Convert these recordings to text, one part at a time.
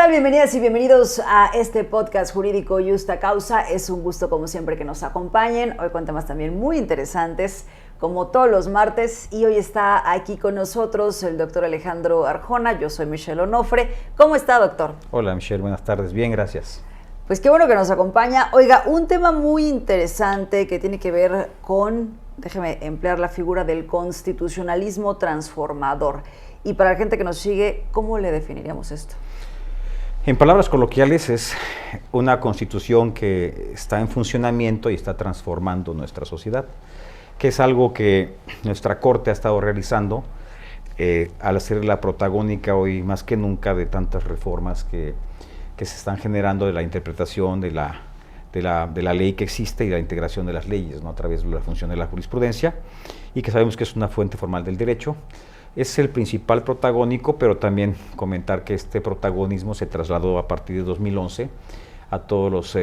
tal? Bienvenidas y bienvenidos a este podcast jurídico Justa Causa. Es un gusto, como siempre, que nos acompañen. Hoy con temas también muy interesantes, como todos los martes. Y hoy está aquí con nosotros el doctor Alejandro Arjona. Yo soy Michelle Onofre. ¿Cómo está, doctor? Hola, Michelle. Buenas tardes. Bien, gracias. Pues qué bueno que nos acompaña. Oiga, un tema muy interesante que tiene que ver con, déjeme emplear la figura del constitucionalismo transformador. Y para la gente que nos sigue, ¿cómo le definiríamos esto? En palabras coloquiales, es una constitución que está en funcionamiento y está transformando nuestra sociedad, que es algo que nuestra Corte ha estado realizando al ser la protagónica hoy más que nunca de tantas reformas que se están generando de la interpretación de la ley que existe y de la integración de las leyes, ¿no? A través de la función de la jurisprudencia, y que sabemos que es una fuente formal del derecho. Es el principal protagónico, pero también comentar que este protagonismo se trasladó a partir de 2011 a todas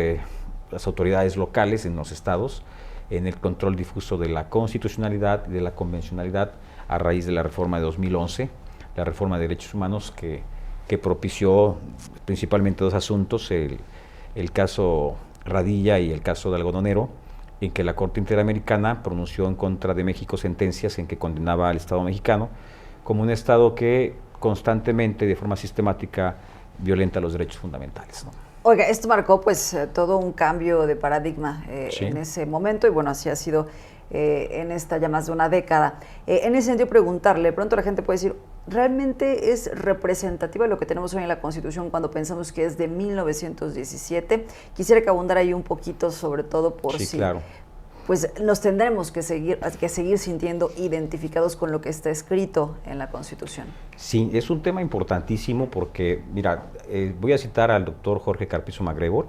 las autoridades locales en los estados en el control difuso de la constitucionalidad y de la convencionalidad a raíz de la reforma de 2011, la reforma de derechos humanos que propició principalmente dos asuntos, el caso Radilla y el caso de Algodonero, en que la Corte Interamericana pronunció en contra de México sentencias en que condenaba al Estado mexicano como un Estado que constantemente, de forma sistemática, violenta los derechos fundamentales, ¿no? Oiga, esto marcó pues todo un cambio de paradigma Sí. en ese momento, y bueno, así ha sido en esta ya más de una década. En ese sentido, preguntarle, de pronto la gente puede decir, ¿realmente es representativa lo que tenemos hoy en la Constitución cuando pensamos que es de 1917? Quisiera que abundara ahí un poquito, sobre todo por Sí, si claro. pues nos tendremos que seguir sintiendo identificados con lo que está escrito en la Constitución. Sí, es un tema importantísimo porque, mira, voy a citar al doctor Jorge Carpizo MacGregor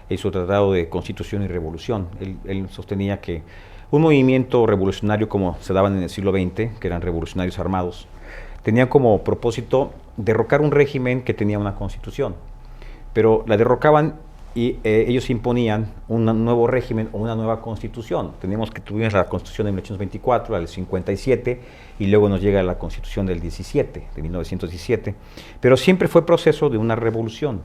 en su tratado de Constitución y Revolución. Él sostenía que un movimiento revolucionario como se daban en el siglo XX, que eran revolucionarios armados, tenía como propósito derrocar un régimen que tenía una constitución, pero la derrocaban y ellos imponían un nuevo régimen o una nueva constitución. Tuvimos la constitución de 1824, la del 57, y luego nos llega la constitución del 17, de 1917, pero siempre fue proceso de una revolución.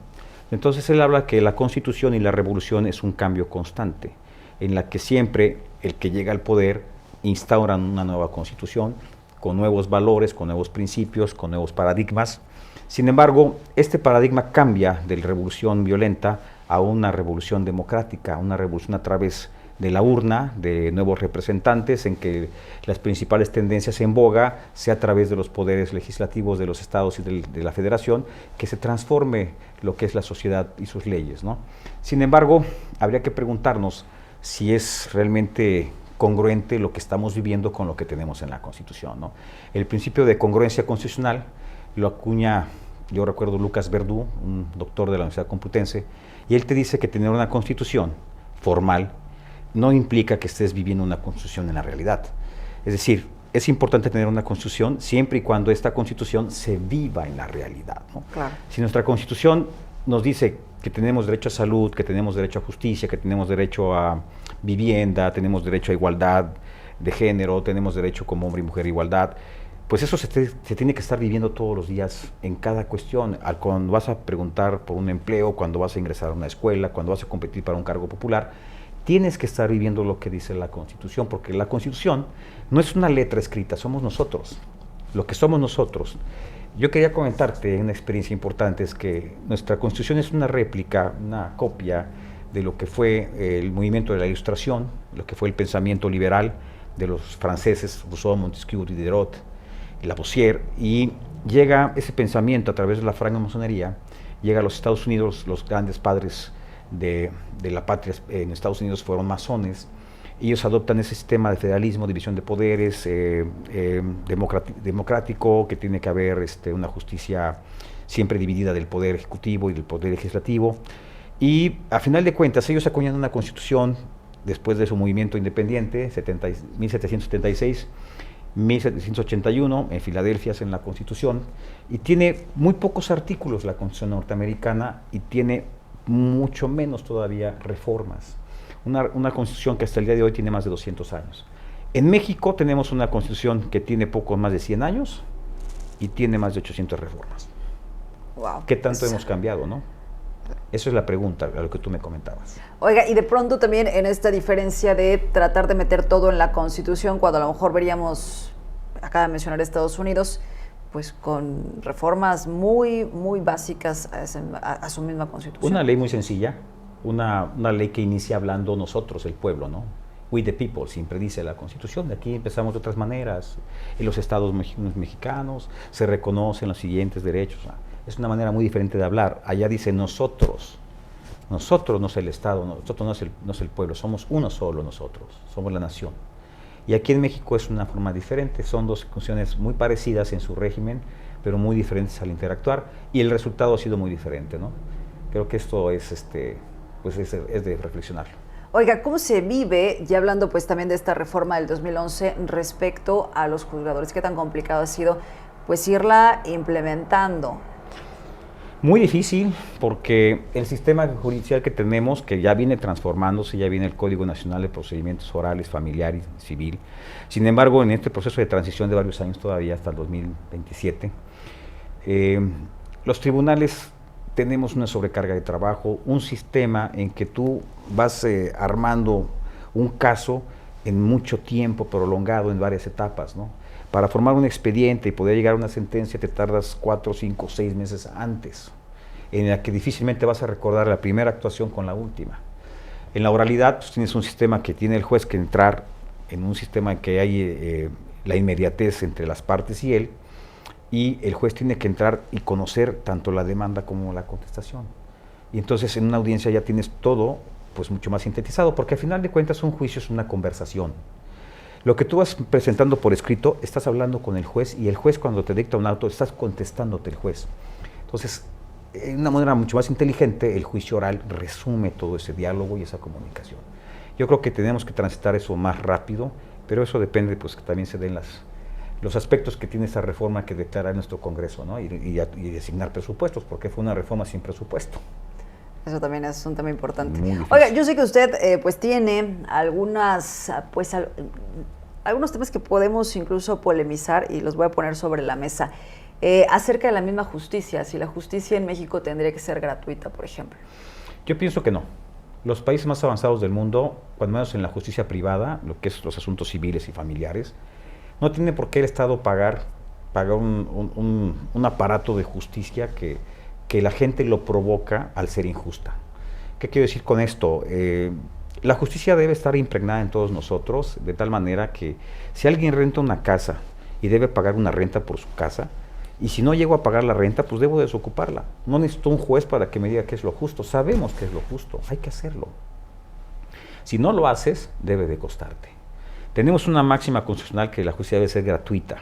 Entonces él habla que la constitución y la revolución es un cambio constante, en la que siempre el que llega al poder instauran una nueva constitución, con nuevos valores, con nuevos principios, con nuevos paradigmas. Sin embargo, este paradigma cambia de la revolución violenta a una revolución democrática, una revolución a través de la urna, de nuevos representantes, en que las principales tendencias en boga sea a través de los poderes legislativos de los estados y de la federación, que se transforme lo que es la sociedad y sus leyes, ¿no? Sin embargo, habría que preguntarnos si es realmente congruente lo que estamos viviendo con lo que tenemos en la Constitución, ¿no? El principio de congruencia constitucional lo acuña, yo recuerdo, Lucas Verdú, un doctor de la Universidad Complutense, y él te dice que tener una constitución formal no implica que estés viviendo una constitución en la realidad. Es decir, es importante tener una constitución siempre y cuando esta constitución se viva en la realidad, ¿no? Claro. Si nuestra constitución nos dice que tenemos derecho a salud, que tenemos derecho a justicia, que tenemos derecho a vivienda, tenemos derecho a igualdad de género, tenemos derecho como hombre y mujer a igualdad, pues eso se tiene que estar viviendo todos los días en cada cuestión. Cuando vas a preguntar por un empleo, cuando vas a ingresar a una escuela, cuando vas a competir para un cargo popular, tienes que estar viviendo lo que dice la Constitución, porque la Constitución no es una letra escrita, somos nosotros, lo que somos nosotros. Yo quería comentarte una experiencia importante, es que nuestra Constitución es una réplica, una copia de lo que fue el movimiento de la Ilustración, lo que fue el pensamiento liberal de los franceses, Rousseau, Montesquieu, Diderot, Lavoisier, y llega ese pensamiento a través de la francmasonería, llega a los Estados Unidos. Los grandes padres de la patria en Estados Unidos fueron masones. Ellos adoptan ese sistema de federalismo, división de poderes, democrático, que tiene que haber una justicia siempre dividida del poder ejecutivo y del poder legislativo, y a final de cuentas ellos acuñan una constitución después de su movimiento independiente, 1776, 1781, en Filadelfia hacen la Constitución, y tiene muy pocos artículos la Constitución norteamericana, y tiene mucho menos todavía reformas. Una Constitución que hasta el día de hoy tiene más de 200 años. En México tenemos una Constitución que tiene poco más de 100 años y tiene más de 800 reformas. Wow. ¿Qué tanto hemos cambiado, no? Esa es la pregunta, a lo que tú me comentabas. Oiga, y de pronto también en esta diferencia de tratar de meter todo en la Constitución, cuando a lo mejor veríamos, acaba de mencionar Estados Unidos, pues con reformas muy, muy básicas a su misma Constitución. Una ley muy sencilla, una ley que inicia hablando nosotros, el pueblo, ¿no? We the people, siempre dice la Constitución. De aquí empezamos de otras maneras. En los estados mexicanos se reconocen los siguientes derechos. Es una manera muy diferente de hablar. Allá dice nosotros. Nosotros no es el Estado, nosotros no es el pueblo, somos uno solo nosotros, somos la nación. Y aquí en México es una forma diferente, son dos constituciones muy parecidas en su régimen, pero muy diferentes al interactuar, y el resultado ha sido muy diferente, ¿no? Creo que esto es, pues es de reflexionar. Oiga, ¿cómo se vive, ya hablando pues también de esta reforma del 2011, respecto a los juzgadores? ¿Qué tan complicado ha sido pues irla implementando? Muy difícil, porque el sistema judicial que tenemos, que ya viene transformándose, ya viene el Código Nacional de Procedimientos Orales, Familiar y Civil. Sin embargo, en este proceso de transición de varios años todavía, hasta el 2027, los tribunales tenemos una sobrecarga de trabajo, un sistema en que tú vas armando un caso en mucho tiempo prolongado, en varias etapas, ¿no? Para formar un expediente y poder llegar a una sentencia te tardas 4, 5, 6 meses antes, en la que difícilmente vas a recordar la primera actuación con la última. En la oralidad pues, tienes un sistema que tiene el juez que entrar en un sistema en que hay la inmediatez entre las partes y él, y el juez tiene que entrar y conocer tanto la demanda como la contestación. Y entonces en una audiencia ya tienes todo pues mucho más sintetizado, porque al final de cuentas un juicio es una conversación. Lo que tú vas presentando por escrito, estás hablando con el juez, y el juez cuando te dicta un auto, estás contestándote el juez. Entonces, de una manera mucho más inteligente, el juicio oral resume todo ese diálogo y esa comunicación. Yo creo que tenemos que transitar eso más rápido, pero eso depende, pues, que también se den los aspectos que tiene esa reforma que declara nuestro Congreso, ¿no? y designar presupuestos, porque fue una reforma sin presupuesto. Eso también es un tema importante. Oiga, yo sé que usted pues tiene algunos temas que podemos incluso polemizar y los voy a poner sobre la mesa. Acerca de la misma justicia, si la justicia en México tendría que ser gratuita, por ejemplo. Yo pienso que no. Los países más avanzados del mundo, cuando menos en la justicia privada, lo que es los asuntos civiles y familiares, no tiene por qué el Estado pagar un aparato de justicia que la gente lo provoca al ser injusta. ¿Qué quiero decir con esto? La justicia debe estar impregnada en todos nosotros, de tal manera que si alguien renta una casa y debe pagar una renta por su casa, y si no llego a pagar la renta, pues debo desocuparla. No necesito un juez para que me diga qué es lo justo. Sabemos qué es lo justo, hay que hacerlo. Si no lo haces, debe de costarte. Tenemos una máxima constitucional que la justicia debe ser gratuita.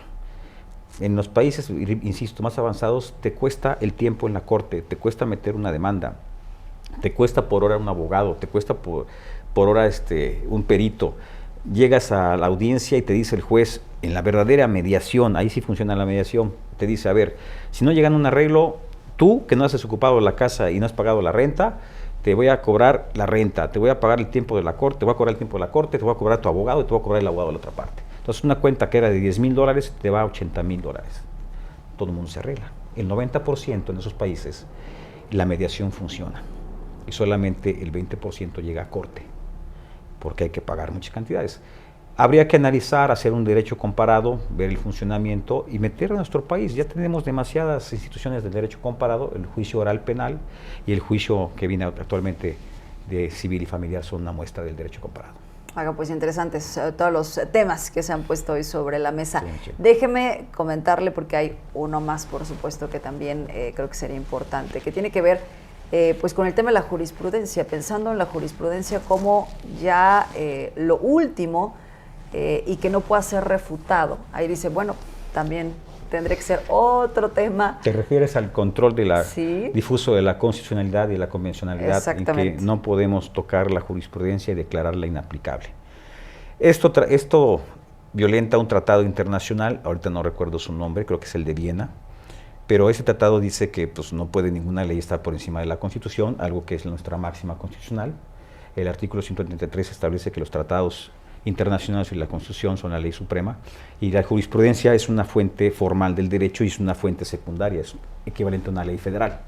En los países, insisto, más avanzados, te cuesta el tiempo en la corte, te cuesta meter una demanda, te cuesta por hora un abogado, te cuesta por hora un perito. Llegas a la audiencia y te dice el juez, en la verdadera mediación, ahí sí funciona la mediación, te dice, a ver, si no llegan a un arreglo, tú que no has desocupado la casa y no has pagado la renta, te voy a cobrar la renta, te voy a pagar el tiempo de la corte, te voy a cobrar el tiempo de la corte, te voy a cobrar a tu abogado y te voy a cobrar el abogado de la otra parte. Entonces una cuenta que era de $10,000 te va a $80,000. Todo el mundo se arregla. El 90% en esos países la mediación funciona y solamente el 20% llega a corte, porque hay que pagar muchas cantidades. Habría que analizar, hacer un derecho comparado, ver el funcionamiento y meter a nuestro país. Ya tenemos demasiadas instituciones de derecho comparado, el juicio oral penal y el juicio que viene actualmente de civil y familiar son una muestra del derecho comparado. Haga, pues interesantes todos los temas que se han puesto hoy sobre la mesa. Sí, déjeme comentarle, porque hay uno más, por supuesto, que también creo que sería importante, que tiene que ver pues con el tema de la jurisprudencia, pensando en la jurisprudencia como ya lo último y que no pueda ser refutado. Ahí dice, bueno, también tendría que ser otro tema. ¿Te refieres al control de la sí, difuso de la constitucionalidad y la convencionalidad, en que no podemos tocar la jurisprudencia y declararla inaplicable? Esto violenta un tratado internacional, ahorita no recuerdo su nombre, creo que es el de Viena, pero ese tratado dice que pues, no puede ninguna ley estar por encima de la Constitución, algo que es nuestra máxima constitucional. El artículo 133 establece que los tratados internacionales y la Constitución son la ley suprema, y la jurisprudencia es una fuente formal del derecho y es una fuente secundaria, es equivalente a una ley federal.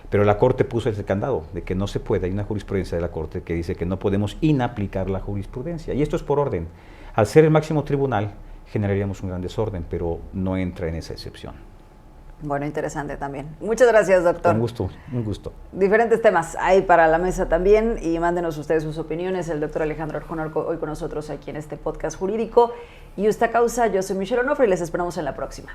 Pero la Corte puso ese candado de que no se puede, hay una jurisprudencia de la Corte que dice que no podemos inaplicar la jurisprudencia, y esto es por orden. Al ser el máximo tribunal, generaríamos un gran desorden, pero no entra en esa excepción. Bueno, interesante también. Muchas gracias, doctor. Un gusto, un gusto. Diferentes temas hay para la mesa también, y mándenos ustedes sus opiniones. El doctor Alejandro Arjona hoy con nosotros aquí en este podcast jurídico. Y Justa Causa, yo soy Michelle Onofre y les esperamos en la próxima.